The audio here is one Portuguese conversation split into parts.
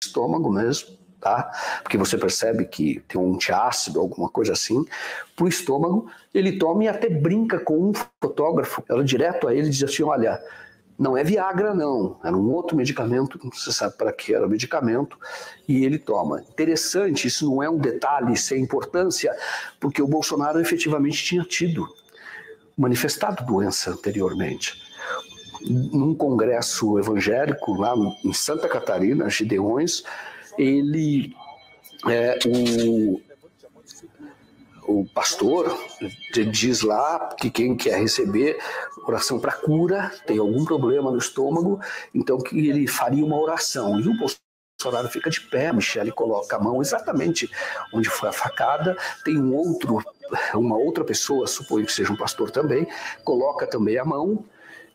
estômago mesmo, tá? Porque você percebe que tem um antiácido, alguma coisa assim, pro estômago. Ele toma e até brinca com um fotógrafo. Ela direto a ele diz assim, olha, não é Viagra não, era um outro medicamento, não se sabe para que era o medicamento, e ele toma. Interessante, isso não é um detalhe sem importância, porque o Bolsonaro efetivamente tinha manifestado doença anteriormente. Num congresso evangélico lá em Santa Catarina, Gideões, ele, o pastor diz lá que quem quer receber oração para cura tem algum problema no estômago, então que ele faria uma oração. E o Bolsonaro fica de pé, a Michele coloca a mão exatamente onde foi a facada, tem uma outra pessoa, suponho que seja um pastor também, coloca também a mão,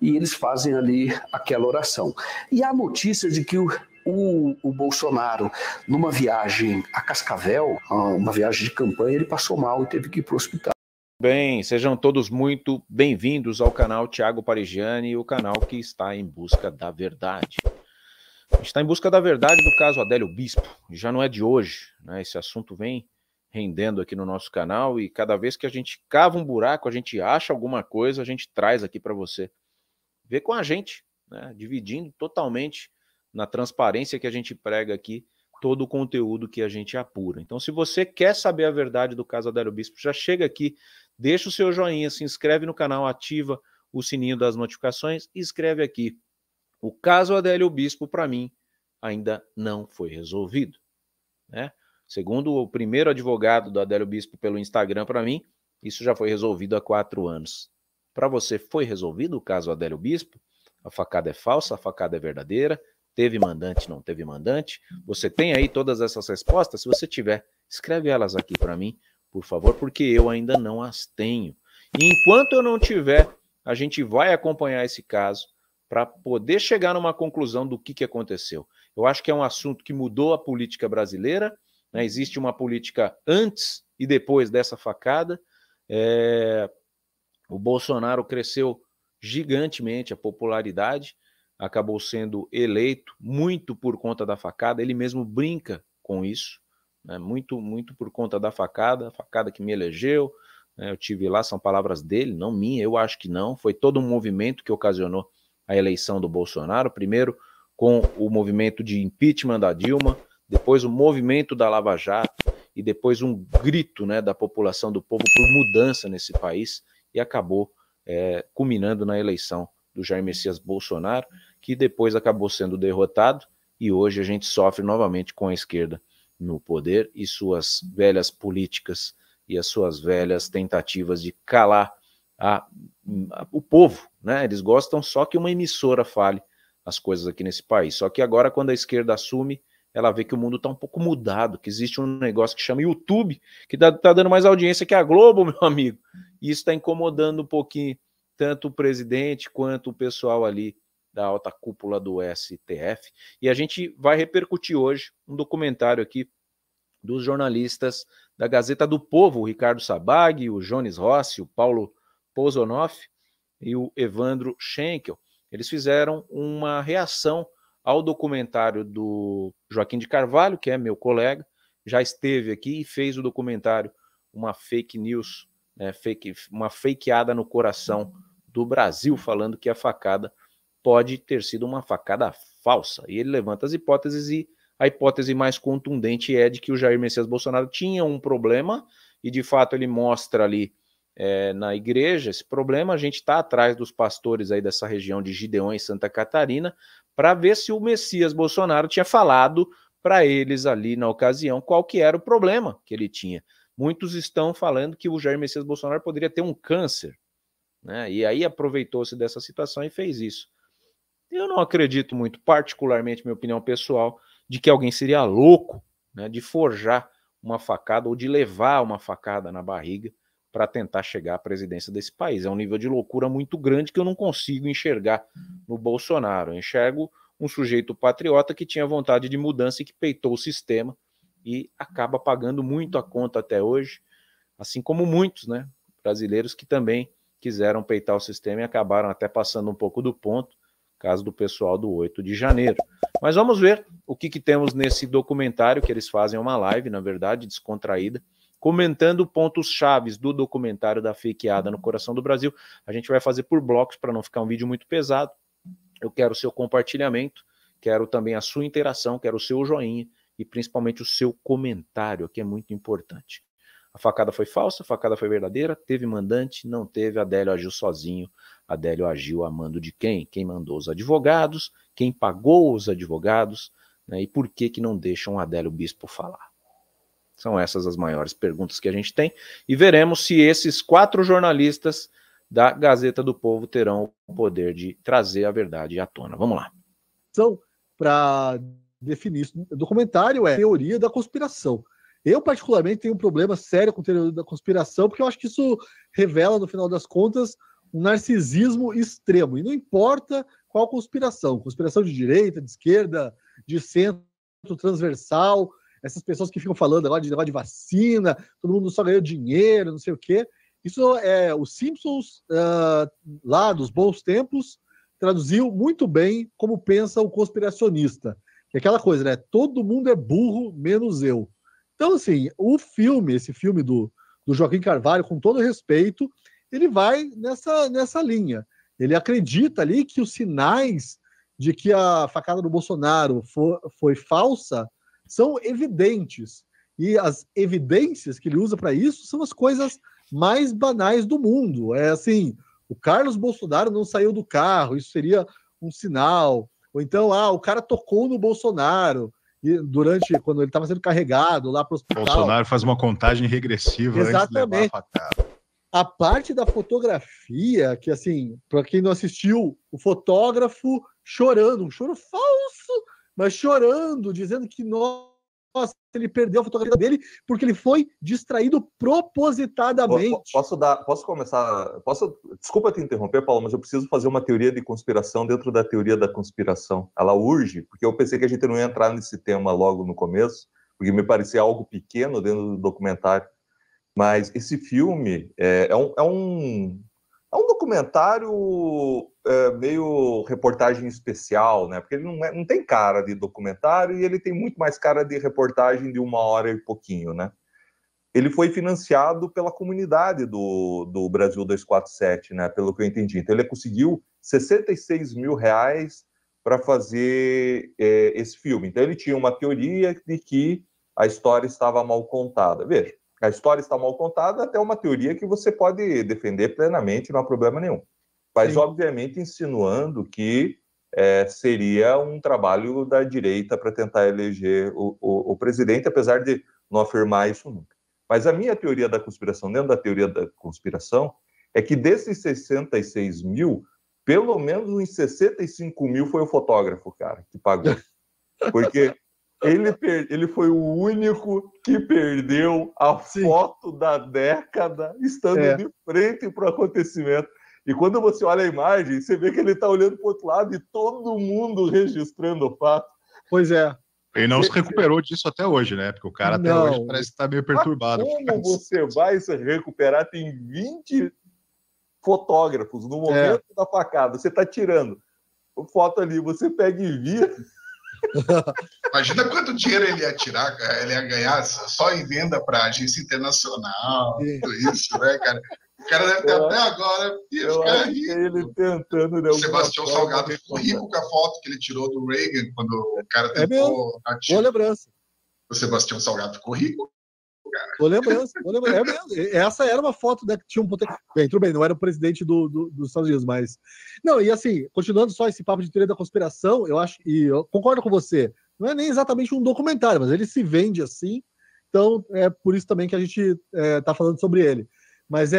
e eles fazem ali aquela oração. E há notícia de que o Bolsonaro, numa viagem a Cascavel, uma viagem de campanha, ele passou mal e teve que ir para o hospital. Bem, sejam todos muito bem-vindos ao canal Thiago Parigiani, o canal que está em busca da verdade. A gente está em busca da verdade do caso Adélio Bispo, e já não é de hoje, né? Esse assunto vem rendendo aqui no nosso canal e cada vez que a gente cava um buraco, a gente acha alguma coisa, a gente traz aqui para você. Vê com a gente, né? Dividindo totalmente na transparência que a gente prega aqui todo o conteúdo que a gente apura. Então, se você quer saber a verdade do caso Adélio Bispo, já chega aqui, deixa o seu joinha, se inscreve no canal, ativa o sininho das notificações e escreve aqui. O caso Adélio Bispo, para mim, ainda não foi resolvido, né? Segundo o primeiro advogado do Adélio Bispo pelo Instagram para mim, isso já foi resolvido há 4 anos. Para você, foi resolvido o caso Adélio Bispo? A facada é falsa, a facada é verdadeira? Teve mandante, não teve mandante? Você tem aí todas essas respostas? Se você tiver, escreve elas aqui para mim, por favor, porque eu ainda não as tenho. E enquanto eu não tiver, a gente vai acompanhar esse caso para poder chegar numa conclusão do que aconteceu. Eu acho que é um assunto que mudou a política brasileira, né? Existe uma política antes e depois dessa facada. O Bolsonaro cresceu gigantemente, a popularidade, acabou sendo eleito muito por conta da facada, ele mesmo brinca com isso, né? Muito por conta da facada, a facada que me elegeu, né? Eu tive lá, são palavras dele, não minha, eu acho que não, foi todo um movimento que ocasionou a eleição do Bolsonaro, primeiro com o movimento de impeachment da Dilma, depois o movimento da Lava Jato, e depois um grito, né, da população, do povo por mudança nesse país, e acabou culminando na eleição do Jair Messias Bolsonaro, que depois acabou sendo derrotado, e hoje a gente sofre novamente com a esquerda no poder e suas velhas políticas e as suas velhas tentativas de calar o povo, né? Eles gostam só que uma emissora fale as coisas aqui nesse país, só que agora quando a esquerda assume, ela vê que o mundo está um pouco mudado, que existe um negócio que chama YouTube, que tá dando mais audiência que a Globo, meu amigo. E isso está incomodando um pouquinho tanto o presidente quanto o pessoal ali da alta cúpula do STF. E a gente vai repercutir hoje um documentário aqui dos jornalistas da Gazeta do Povo, o Ricardo Sabag, o Jones Rossi, o Paulo Pozonoff e o Evandro Schenkel. Eles fizeram uma reação ao documentário do Joaquim de Carvalho, que é meu colega, já esteve aqui e fez o documentário, uma fake news, né, uma fakeada no coração do Brasil, falando que a facada pode ter sido uma facada falsa. E ele levanta as hipóteses e a hipótese mais contundente é de que o Jair Messias Bolsonaro tinha um problema e de fato ele mostra ali na igreja esse problema. A gente está atrás dos pastores aí dessa região de Gideões, Santa Catarina, para ver se o Messias Bolsonaro tinha falado para eles ali na ocasião qual que era o problema que ele tinha. Muitos estão falando que o Jair Messias Bolsonaro poderia ter um câncer, né? E aí aproveitou-se dessa situação e fez isso. Eu não acredito muito, particularmente, minha opinião pessoal, de que alguém seria louco, né, de forjar uma facada ou de levar uma facada na barriga para tentar chegar à presidência desse país. É um nível de loucura muito grande que eu não consigo enxergar no Bolsonaro. Eu enxergo um sujeito patriota que tinha vontade de mudança e que peitou o sistema e acaba pagando muito a conta até hoje, assim como muitos, né, brasileiros que também quiseram peitar o sistema e acabaram até passando um pouco do ponto, caso do pessoal do 8 de janeiro. Mas vamos ver o que temos nesse documentário, que eles fazem uma live, na verdade, descontraída, comentando pontos chaves do documentário da fakeada no coração do Brasil. A gente vai fazer por blocos para não ficar um vídeo muito pesado. Eu quero o seu compartilhamento, quero também a sua interação, quero o seu joinha e principalmente o seu comentário, que é muito importante. A facada foi falsa, a facada foi verdadeira, teve mandante, não teve, Adélio agiu sozinho, Adélio agiu a mando de quem? Quem mandou os advogados, quem pagou os advogados, né, e por que não deixam Adélio Bispo falar? São essas as maiores perguntas que a gente tem, e veremos se esses 4 jornalistas da Gazeta do Povo terão o poder de trazer a verdade à tona. Vamos lá. Para definir isso, o documentário é teoria da conspiração. Eu, particularmente, tenho um problema sério com teoria da conspiração, porque eu acho que isso revela, no final das contas, um narcisismo extremo. E não importa qual conspiração de direita, de esquerda, de centro, transversal, essas pessoas que ficam falando agora de negócio de vacina, todo mundo só ganhou dinheiro, não sei o quê. Isso é os Simpsons, lá dos bons tempos, traduziu muito bem como pensa o conspiracionista. Que é aquela coisa, né? Todo mundo é burro, menos eu. Então, assim, esse filme do Joaquim Carvalho, com todo respeito, ele vai nessa linha. Ele acredita ali que os sinais de que a facada do Bolsonaro foi falsa são evidentes. E as evidências que ele usa para isso são as coisas mais banais do mundo. É assim, o Carlos Bolsonaro não saiu do carro, isso seria um sinal. Ou então, o cara tocou no Bolsonaro quando ele estava sendo carregado lá para o hospital. Bolsonaro faz uma contagem regressiva. Exatamente. Antes de levar a facada. A parte da fotografia, que assim, para quem não assistiu, o fotógrafo chorando, um choro falso, mas chorando, dizendo que nossa, ele perdeu a fotografia dele porque ele foi distraído propositadamente. Posso começar? Desculpa te interromper, Paulo, mas eu preciso fazer uma teoria de conspiração dentro da teoria da conspiração. Ela urge, porque eu pensei que a gente não ia entrar nesse tema logo no começo, porque me parecia algo pequeno dentro do documentário. Mas esse filme é um documentário meio reportagem especial, né? Porque ele não tem cara de documentário e ele tem muito mais cara de reportagem de 1 hora e pouquinho, né? Ele foi financiado pela comunidade do Brasil 247, né? Pelo que eu entendi. Então ele conseguiu 66 mil reais para fazer esse filme. Então ele tinha uma teoria de que a história estava mal contada. Veja, a história está mal contada, até uma teoria que você pode defender plenamente, não há problema nenhum. Mas, obviamente, insinuando que seria um trabalho da direita para tentar eleger o presidente, apesar de não afirmar isso nunca. Mas a minha teoria da conspiração, dentro da teoria da conspiração, é que desses 66 mil, pelo menos uns 65 mil foi o fotógrafo, cara, que pagou. Porque ele foi o único que perdeu a foto da década estando de frente para o acontecimento. E quando você olha a imagem, você vê que ele está olhando para o outro lado e todo mundo registrando o fato. Pois é. Ele não se recuperou disso até hoje, né? Porque o cara até hoje parece estar meio perturbado. Como você vai se recuperar? Tem 20 fotógrafos no momento da facada. Você está tirando foto ali, você pega e vira. Imagina quanto dinheiro ele ia tirar, cara. Ele ia ganhar só em venda para agência internacional, tudo isso, né, cara? O cara deve ter até agora ficar rico. Ele tentando, né? O Sebastião Salgado ficou rico com a foto que ele tirou do Reagan quando o cara tentou atirar. Boa lembrança. O Sebastião Salgado ficou rico. Boa lembrança. É mesmo. Essa era uma foto, né, que tinha um potencial. Bem, tudo bem, não era o presidente dos Estados Unidos, mas. Não, e assim, continuando só esse papo de teoria da conspiração, eu acho, e eu concordo com você, não é nem exatamente um documentário, mas ele se vende assim, então é por isso também que a gente está falando sobre ele. Mas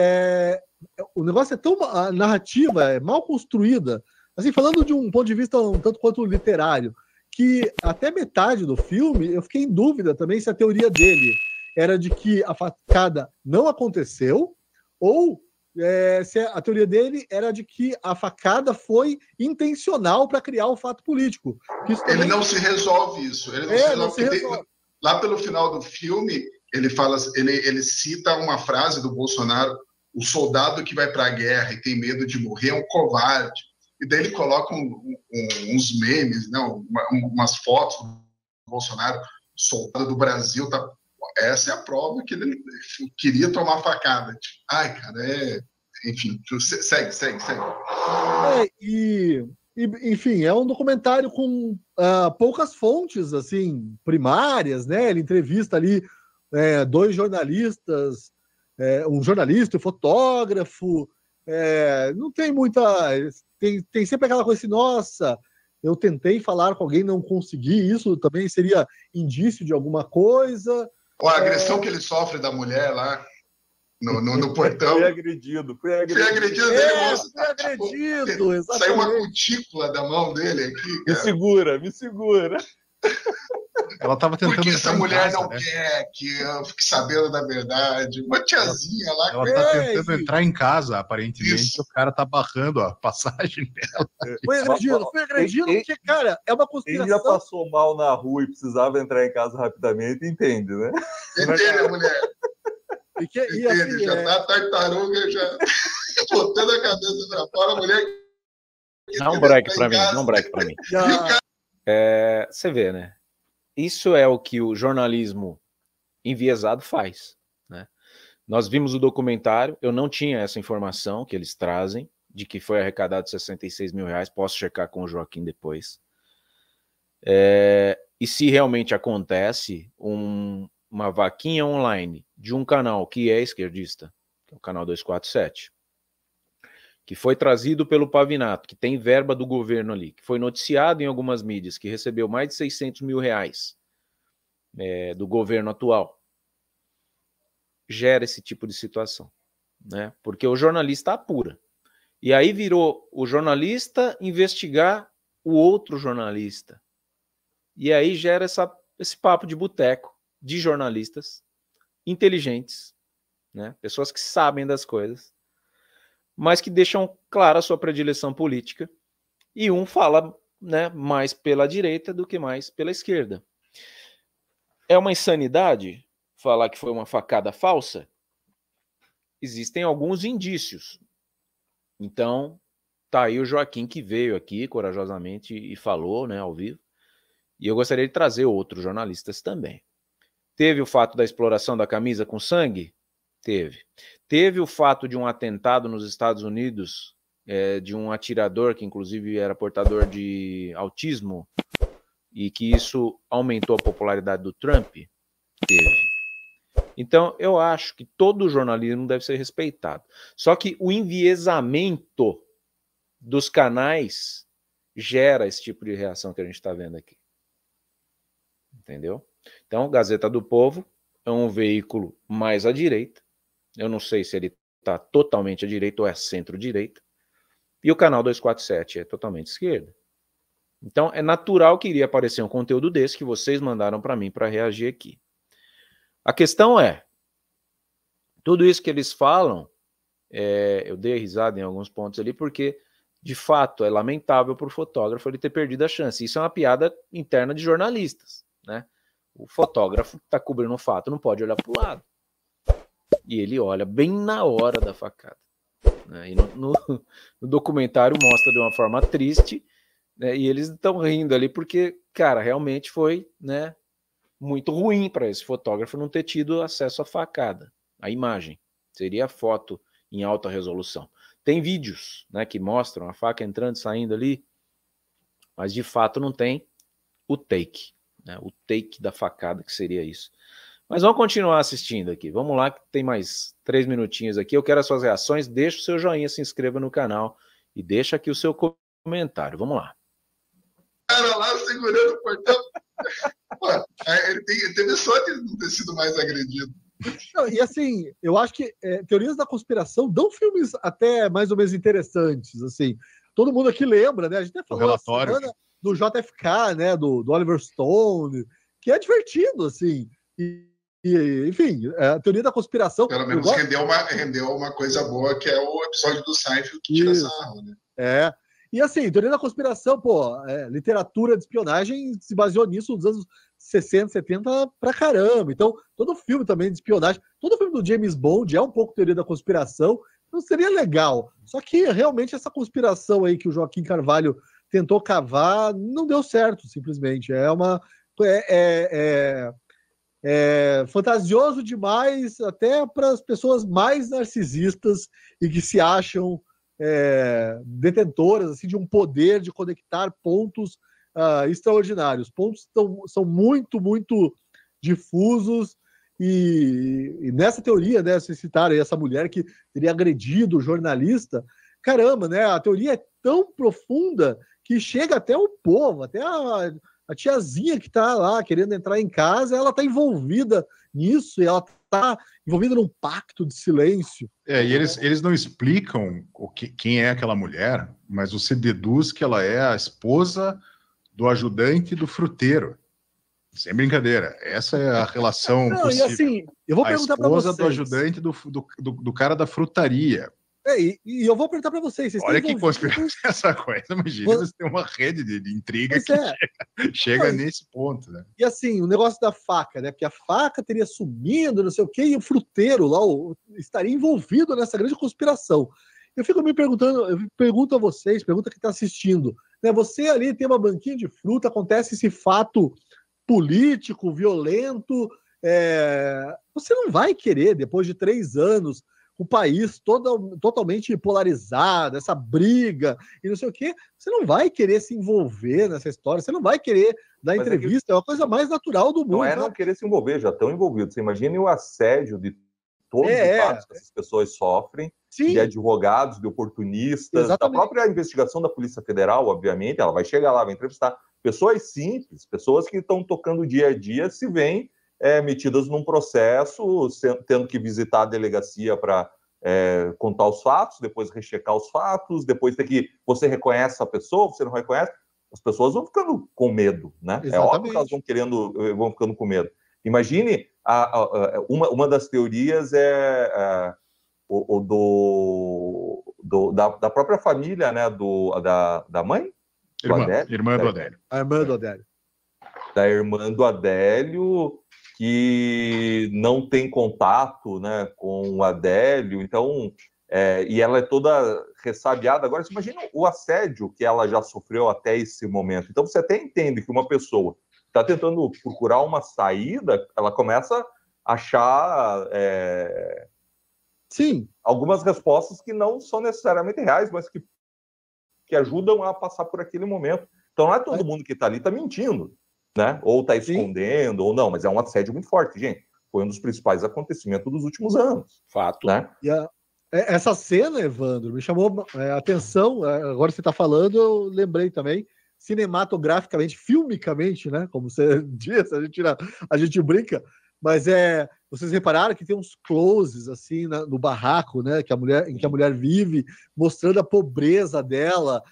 o negócio é tão. A narrativa é mal construída, assim, falando de um ponto de vista um tanto quanto literário, que até metade do filme eu fiquei em dúvida também se a teoria dele era de que a facada não aconteceu, ou se a teoria dele era de que a facada foi intencional para criar o fato político. Ele não se resolve isso. Ele não se resolve. Lá pelo final do filme, ele fala, ele cita uma frase do Bolsonaro: o soldado que vai para a guerra e tem medo de morrer é um covarde. E daí ele coloca uns memes, né, umas fotos do Bolsonaro, soldado do Brasil, tá? Essa é a prova que ele queria tomar facada. Ai, cara, enfim, segue. Enfim, é um documentário com poucas fontes, assim, primárias, né? Ele entrevista ali dois jornalistas, um jornalista e um fotógrafo. Não tem muita... Tem sempre aquela coisa assim, nossa, eu tentei falar com alguém, não consegui, isso também seria indício de alguma coisa. A agressão que ele sofre da mulher lá no portão. Fui agredido. Fui agredido, exatamente. Saiu uma cutícula da mão dele aqui. Cara. Me segura. Ela estava tentando. Porque essa mulher não quer que eu fique sabendo da verdade. Uma tiazinha lá. Ela está tentando entrar em casa, aparentemente. O cara tá barrando a passagem dela. Foi agredido, porque, cara, é uma conspiração. Quem já passou mal na rua e precisava entrar em casa rapidamente, entende, né? Entende, a mulher. Entende, assim, já tá a tartaruga, já botando a cabeça pra fora, a mulher. Dá um break pra mim. Você vê, né? Isso é o que o jornalismo enviesado faz, né? Nós vimos o documentário, eu não tinha essa informação que eles trazem, de que foi arrecadado R$66 mil, posso checar com o Joaquim depois. E se realmente acontece uma vaquinha online de um canal que é esquerdista, que é o canal 247, que foi trazido pelo Pavinato, que tem verba do governo ali, que foi noticiado em algumas mídias, que recebeu mais de R$600 mil do governo atual, gera esse tipo de situação, né? Porque o jornalista apura. E aí virou o jornalista investigar o outro jornalista. E aí gera esse papo de boteco de jornalistas inteligentes, né? Pessoas que sabem das coisas, mas que deixam clara a sua predileção política, e um fala, né, mais pela direita do que mais pela esquerda. É uma insanidade falar que foi uma facada falsa? Existem alguns indícios. Então, tá aí o Joaquim que veio aqui corajosamente e falou, né, ao vivo, e eu gostaria de trazer outros jornalistas também. Teve o fato da exploração da camisa com sangue? Teve. Teve o fato de um atentado nos Estados Unidos, de um atirador que inclusive era portador de autismo, e que isso aumentou a popularidade do Trump? Teve. Então, eu acho que todo o jornalismo deve ser respeitado. Só que o enviesamento dos canais gera esse tipo de reação que a gente está vendo aqui. Entendeu? Então, Gazeta do Povo é um veículo mais à direita. Eu não sei se ele está totalmente à direita ou é centro-direita. E o canal 247 é totalmente esquerda. Então, é natural que iria aparecer um conteúdo desse que vocês mandaram para mim para reagir aqui. A questão é, tudo isso que eles falam, eu dei risada em alguns pontos ali, porque, de fato, é lamentável para o fotógrafo ele ter perdido a chance. Isso é uma piada interna de jornalistas, né? O fotógrafo que está cobrindo um fato não pode olhar para o lado. E ele olha bem na hora da facada, né? E no documentário mostra de uma forma triste, né? E eles estão rindo ali porque, cara, realmente foi, né, muito ruim para esse fotógrafo não ter tido acesso à facada. A imagem seria a foto em alta resolução. Tem vídeos, né, que mostram a faca entrando e saindo ali, mas de fato não tem o take, né, o take da facada, que seria isso. Mas vamos continuar assistindo aqui. Vamos lá, que tem mais 3 minutinhos aqui. Eu quero as suas reações. Deixa o seu joinha, se inscreva no canal e deixa aqui o seu comentário. Vamos lá. Cara lá segurando o portão. Pô, ele teve sorte de não ter sido mais agredido. Não, e assim, eu acho que teorias da conspiração dão filmes até mais ou menos interessantes, assim. Todo mundo aqui lembra, né? A gente até falou relatório do JFK, né? Do Oliver Stone, que é divertido, assim. Enfim, a teoria da conspiração... Pelo menos rendeu uma coisa boa, que é o episódio do Seinfeld que tira sarro, né? E assim, teoria da conspiração, literatura de espionagem se baseou nisso nos anos 60, 70 pra caramba. Então, todo filme também de espionagem, todo filme do James Bond é um pouco teoria da conspiração, Não seria legal. Só que realmente essa conspiração aí que o Joaquim Carvalho tentou cavar não deu certo, simplesmente. É fantasioso demais até para as pessoas mais narcisistas e que se acham detentoras assim, de um poder de conectar pontos extraordinários. Pontos são muito, muito difusos e nessa teoria, né, vocês citaram essa mulher que teria agredido o jornalista, caramba, né, a teoria é tão profunda que chega até o povo, até a tiazinha que está lá querendo entrar em casa, ela está envolvida nisso, e ela está envolvida num pacto de silêncio. E eles não explicam quem é aquela mulher, mas você deduz que ela é a esposa do ajudante do fruteiro. Sem brincadeira. Essa é a relação possível. E assim, eu vou perguntar para vocês. A esposa do ajudante do cara da frutaria. E eu vou perguntar para vocês. Olha que conspiração essa coisa. Imagina você ter uma rede de intriga que chega nesse ponto, né? E assim, o negócio da faca, né? Porque a faca teria sumido, não sei o quê, e o fruteiro lá estaria envolvido nessa grande conspiração. Eu fico me perguntando, eu pergunto a vocês, pergunta quem está assistindo, né? Você ali tem uma banquinha de fruta, acontece esse fato político, violento, você não vai querer, depois de 3 anos, o país totalmente polarizado, essa briga e não sei o quê, você não vai querer se envolver nessa história, você não vai querer dar entrevista, é uma coisa mais natural do mundo. Não é não querer se envolver, já estão envolvidos. Você imagina o assédio de todos os fatos que essas pessoas sofrem, sim, de advogados, de oportunistas, da própria investigação da Polícia Federal, obviamente, ela vai chegar lá, vai entrevistar pessoas simples, pessoas que estão tocando o dia a dia, se veem metidas num processo, tendo que visitar a delegacia para contar os fatos, depois rechecar os fatos, depois ter que... Você reconhece a pessoa, você não reconhece? As pessoas vão ficando com medo, né? Exatamente. É óbvio que elas vão ficando com medo. Imagine, uma das teorias da própria família, né? Da mãe? Irmã do Adélio. A irmã do Adélio. Da irmã do Adélio, que não tem contato, né, com o Adélio, então, e ela é toda ressabiada. Agora, você imagina o assédio que ela já sofreu até esse momento. Então, você até entende que uma pessoa está tentando procurar uma saída, ela começa a achar sim, algumas respostas que não são necessariamente reais, mas que ajudam a passar por aquele momento. Então, não é todo mundo que está ali está mentindo, né? Ou está escondendo, ou não, mas é um assédio muito forte, gente. Foi um dos principais acontecimentos dos últimos anos. Fato. Né? E essa cena, Evandro, me chamou a atenção. Agora você está falando, eu lembrei também, cinematograficamente, filmicamente, né? Como você disse, a gente brinca, mas vocês repararam que tem uns closes assim no barraco, né? Em que a mulher vive, mostrando a pobreza dela.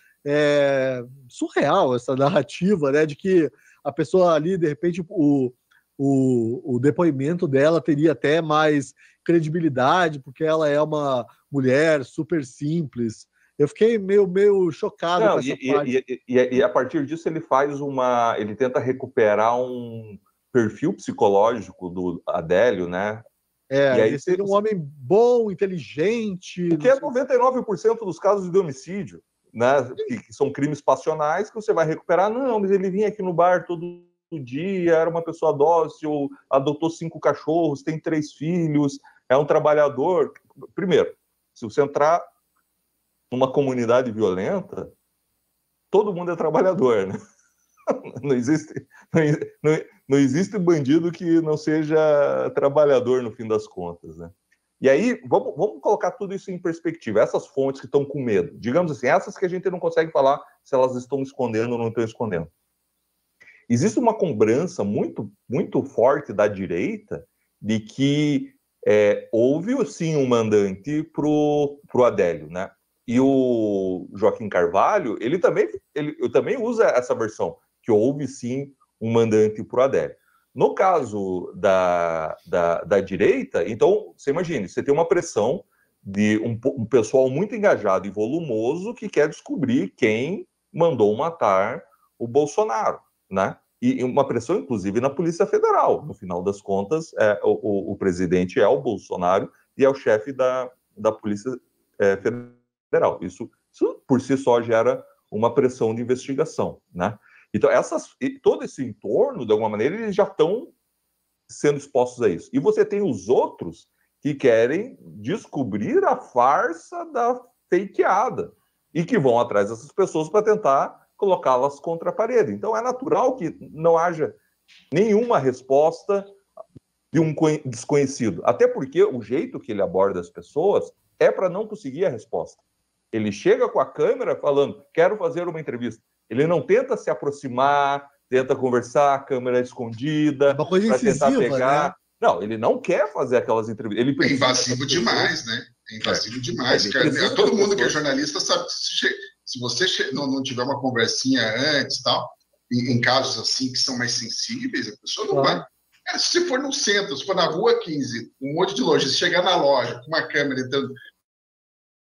Surreal essa narrativa, né? De que a pessoa ali, de repente, o depoimento dela teria até mais credibilidade, porque ela é uma mulher super simples. Eu fiquei meio chocado com essa parte. E a partir disso ele tenta recuperar um perfil psicológico do Adélio, né? E aí ele seria um homem bom, inteligente. Que é 99% dos casos de homicídio, né? Que são crimes passionais que você vai recuperar. Não, mas ele vinha aqui no bar todo dia, era uma pessoa dócil, adotou 5 cachorros, tem 3 filhos, é um trabalhador. Primeiro, se você entrar numa comunidade violenta, todo mundo é trabalhador, né? Não existe bandido que não seja trabalhador no fim das contas, né? E aí, vamos colocar tudo isso em perspectiva. Essas fontes que estão com medo, digamos assim, essas que a gente não consegue falar se elas estão escondendo ou não estão escondendo. Existe uma cobrança muito, muito forte da direita de que houve, sim, um mandante pro Adélio, né? E o Joaquim Carvalho, ele também usa essa versão, que houve, sim, um mandante pro Adélio. No caso da direita, então, você imagine, você tem uma pressão de um pessoal muito engajado e volumoso que quer descobrir quem mandou matar o Bolsonaro, né? E uma pressão, inclusive, na Polícia Federal. No final das contas, o presidente é o Bolsonaro e é o chefe da Polícia Federal. Isso por si só gera uma pressão de investigação, né? Então, todo esse entorno, de alguma maneira, eles já estão sendo expostos a isso. E você tem os outros que querem descobrir a farsa da fakeada e que vão atrás dessas pessoas para tentar colocá-las contra a parede. Então, é natural que não haja nenhuma resposta de um desconhecido. Até porque o jeito que ele aborda as pessoas é para não conseguir a resposta. Ele chega com a câmera falando, quero fazer uma entrevista. Ele não tenta se aproximar, tenta conversar, a câmera escondida, uma coisa tentar pegar. né? Não, ele não quer fazer aquelas entrevistas. Ele é invasivo demais, né? É invasivo demais. Cara. Todo mundo que é jornalista sabe que se você não tiver uma conversinha antes, tal, em casos assim que são mais sensíveis, a pessoa não vai. Cara, se você for no centro, se for na rua 15, um monte de loja, se chegar na loja com uma câmera entrando,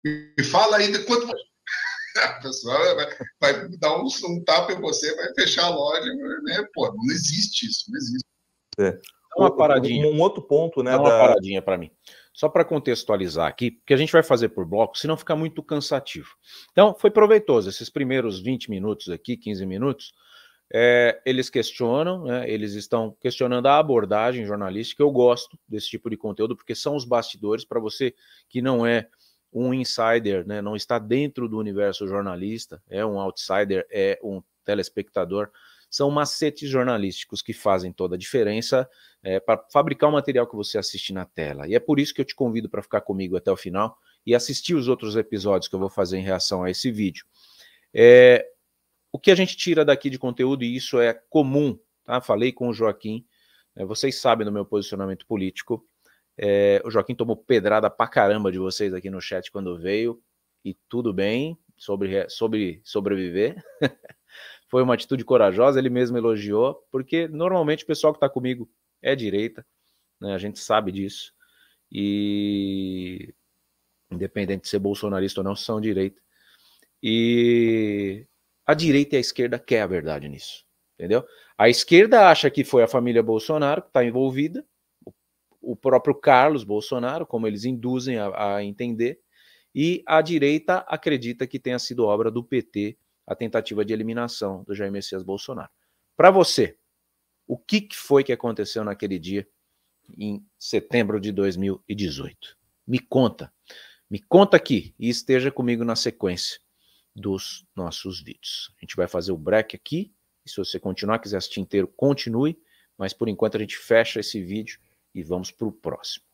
me fala ainda quanto a pessoa vai dar um tapa em você, vai fechar a loja, né? Pô, não existe isso, não existe. Uma paradinha. Um outro ponto, né? Dá uma paradinha para mim. Só para contextualizar aqui, porque a gente vai fazer por bloco, senão fica muito cansativo. Então, foi proveitoso esses primeiros 20 minutos aqui, 15 minutos. Eles questionam, né, eles estão questionando a abordagem jornalística. Eu gosto desse tipo de conteúdo, porque são os bastidores para você que não é um insider, né, não está dentro do universo jornalista, é um outsider, é um telespectador. São macetes jornalísticos que fazem toda a diferença para fabricar o material que você assiste na tela. E é por isso que eu te convido para ficar comigo até o final e assistir os outros episódios que eu vou fazer em reação a esse vídeo. O que a gente tira daqui de conteúdo, e isso é comum, tá? Falei com o Joaquim, vocês sabem do meu posicionamento político. O Joaquim tomou pedrada pra caramba de vocês aqui no chat quando veio, e tudo bem, sobre sobreviver. Foi uma atitude corajosa, ele mesmo elogiou, porque normalmente o pessoal que está comigo é direita, né? A gente sabe disso, e independente de ser bolsonarista ou não, são direita. E a direita e a esquerda quer a verdade nisso, entendeu? A esquerda acha que foi a família Bolsonaro que está envolvida, o próprio Carlos Bolsonaro, como eles induzem a entender, e a direita acredita que tenha sido obra do PT a tentativa de eliminação do Jair Messias Bolsonaro. Para você, o que foi que aconteceu naquele dia, em setembro de 2018? Me conta aqui e esteja comigo na sequência dos nossos vídeos. A gente vai fazer o break aqui, e se você continuar, quiser assistir inteiro, continue, mas por enquanto a gente fecha esse vídeo e vamos para o próximo.